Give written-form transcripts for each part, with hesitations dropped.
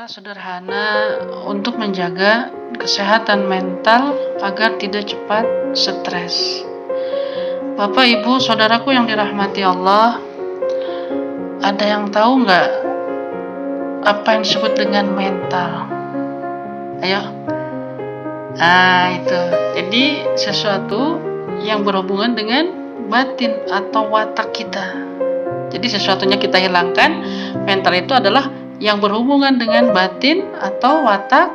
sederhana untuk menjaga kesehatan mental agar tidak cepat stres. Bapak, Ibu, saudaraku yang dirahmati Allah, ada yang tahu nggak apa yang disebut dengan mental? Ayo. Itu. Jadi sesuatu yang berhubungan dengan batin atau watak kita. Jadi sesuatunya kita hilangkan, mental itu adalah yang berhubungan dengan batin atau watak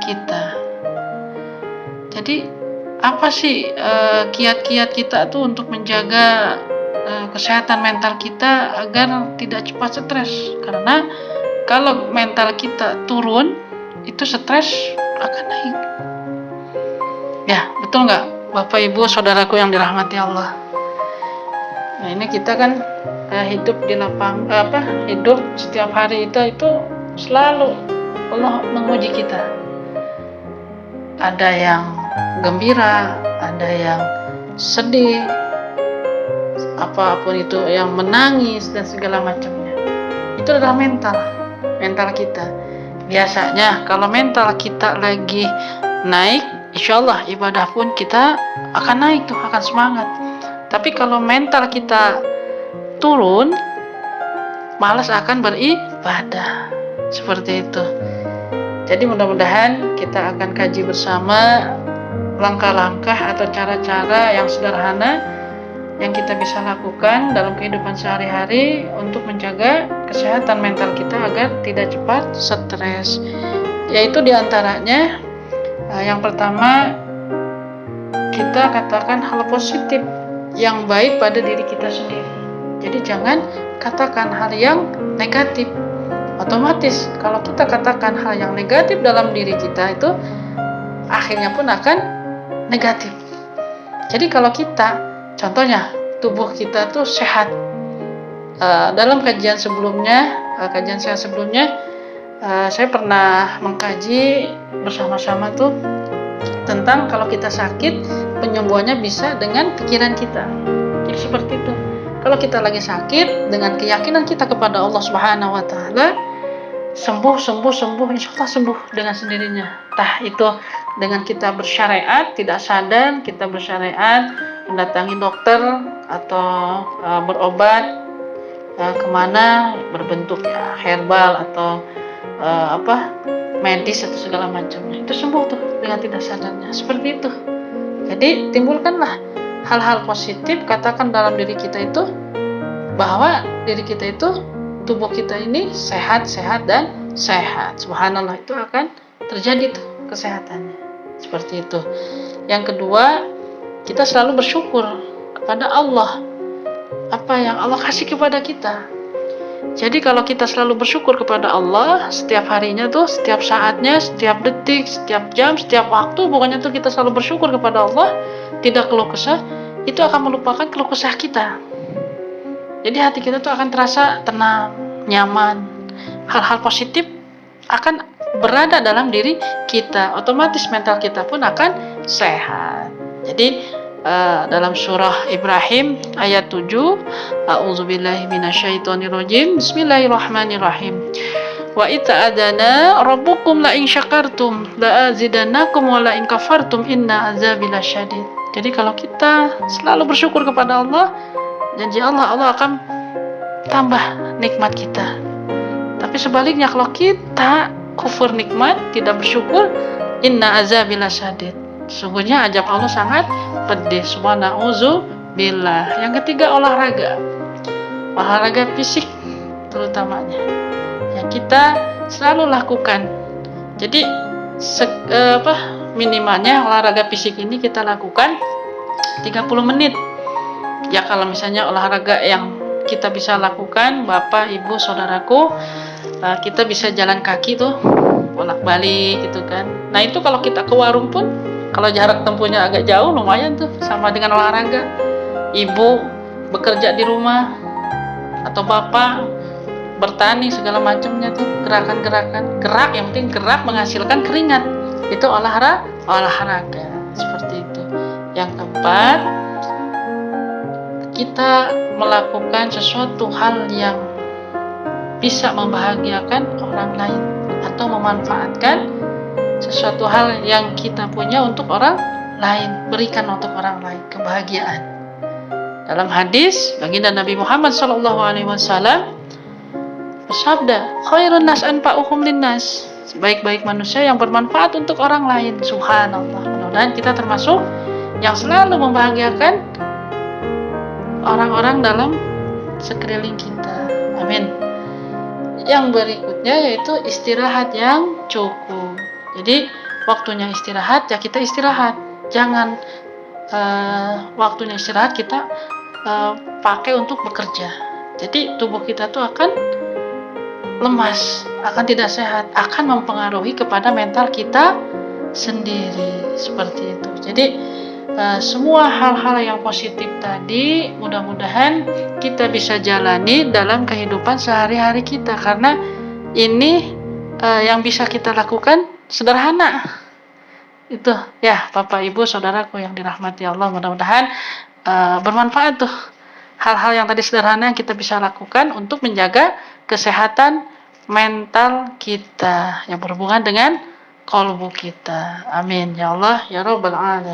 kita. Jadi apa sih kiat-kiat kita tuh untuk menjaga kesehatan mental kita agar tidak cepat stres? Karena kalau mental kita turun, itu stres akan naik. Ya, betul nggak, Bapak Ibu saudaraku yang dirahmati Allah? Nah, ini kita kan hidup di hidup setiap hari itu selalu Allah menguji kita. Ada yang gembira, ada yang sedih, apapun itu, yang menangis dan segala macamnya. Itu adalah mental kita. Biasanya kalau mental kita lagi naik, insya Allah ibadah pun kita akan naik tuh, akan semangat. Tapi kalau mental kita turun, malas akan beribadah. Seperti itu. Jadi mudah-mudahan kita akan kaji bersama langkah-langkah atau cara-cara yang sederhana yang kita bisa lakukan dalam kehidupan sehari-hari untuk menjaga kesehatan mental kita agar tidak cepat stres. Yaitu diantaranya yang pertama, kita katakan hal positif yang baik pada diri kita sendiri. Jadi jangan katakan hal yang negatif. Otomatis kalau kita katakan hal yang negatif dalam diri kita, itu akhirnya pun akan negatif. Jadi kalau kita, contohnya tubuh kita tuh sehat. Dalam kajian sehat sebelumnya, saya pernah mengkaji bersama-sama tuh tentang kalau kita sakit, penyembuhannya bisa dengan pikiran kita. Jadi seperti itu. Kalau kita lagi sakit, dengan keyakinan kita kepada Allah Subhanahu wa taala, sembuh, insya Allah sembuh dengan sendirinya. Itu dengan kita bersyariat, tidak sadar kita bersyariat, mendatangi dokter atau berobat kemana, berbentuk herbal atau medis atau segala macamnya, itu sembuh tuh dengan tidak sadarnya. Seperti itu. Jadi timbulkanlah hal-hal positif, katakan dalam diri kita itu bahwa diri kita itu, tubuh kita ini sehat dan sehat. Subhanallah, itu akan terjadi tuh kesehatannya. Seperti itu. Yang kedua, kita selalu bersyukur kepada Allah apa yang Allah kasih kepada kita. Jadi kalau kita selalu bersyukur kepada Allah setiap harinya tuh, setiap saatnya, setiap detik, setiap jam, setiap waktu, pokoknya tuh kita selalu bersyukur kepada Allah, tidak keluh kesah, itu akan melupakan keluh kesah kita. Jadi hati kita tuh akan terasa tenang, nyaman. Hal-hal positif akan berada dalam diri kita. Otomatis mental kita pun akan sehat. Jadi dalam surah Ibrahim ayat 7, a'udzubillahi minasyaitonirrajim, bismillahirrahmanirrahim, wa ita'adana rabbukum la in syakartum la azidannakum wa la in kafartum inna azabi lasyadid. Jadi kalau kita selalu bersyukur kepada Allah, janji Allah akan tambah nikmat kita. Tapi sebaliknya kalau kita kufur nikmat, tidak bersyukur, inna azabi lasyadid, sesungguhnya azab Allah sangat pedih. Subhana'udzubillah. Yang ketiga, olahraga fisik terutamanya yang kita selalu lakukan. Jadi minimalnya olahraga fisik ini kita lakukan 30 menit. Ya kalau misalnya olahraga yang kita bisa lakukan, Bapak, Ibu, saudaraku, kita bisa jalan kaki tuh, bolak-balik gitu kan. Nah itu kalau kita ke warung pun, kalau jarak tempuhnya agak jauh, lumayan tuh, sama dengan olahraga. Ibu bekerja di rumah, atau bapak bertani segala macamnya tuh, gerakan-gerakan, yang penting gerak menghasilkan keringat, itu olahraga. Seperti itu. Yang keempat, kita melakukan sesuatu hal yang bisa membahagiakan orang lain atau memanfaatkan sesuatu hal yang kita punya untuk orang lain, berikan untuk orang lain kebahagiaan. Dalam hadis baginda Nabi Muhammad SAW bersabda, khairun nas anfa'uhum linnas, sebaik-baik manusia yang bermanfaat untuk orang lain. Subhanallah. Mudah-mudahan kita termasuk yang selalu membahagiakan orang-orang dalam sekeliling kita. Amin. Yang berikutnya yaitu istirahat yang cukup. Jadi waktunya istirahat ya kita istirahat. Jangan waktunya istirahat kita pakai untuk bekerja. Jadi tubuh kita tuh akan lemas, akan tidak sehat, akan mempengaruhi kepada mental kita sendiri, seperti itu. Jadi semua hal-hal yang positif tadi mudah-mudahan kita bisa jalani dalam kehidupan sehari-hari kita, karena ini yang bisa kita lakukan sederhana. Itu ya Bapak Ibu Saudaraku yang dirahmati Allah, mudah-mudahan bermanfaat tuh hal-hal yang tadi sederhana yang kita bisa lakukan untuk menjaga kesehatan mental kita yang berhubungan dengan qalbu kita. Amin ya Allah ya Rabbal alamin.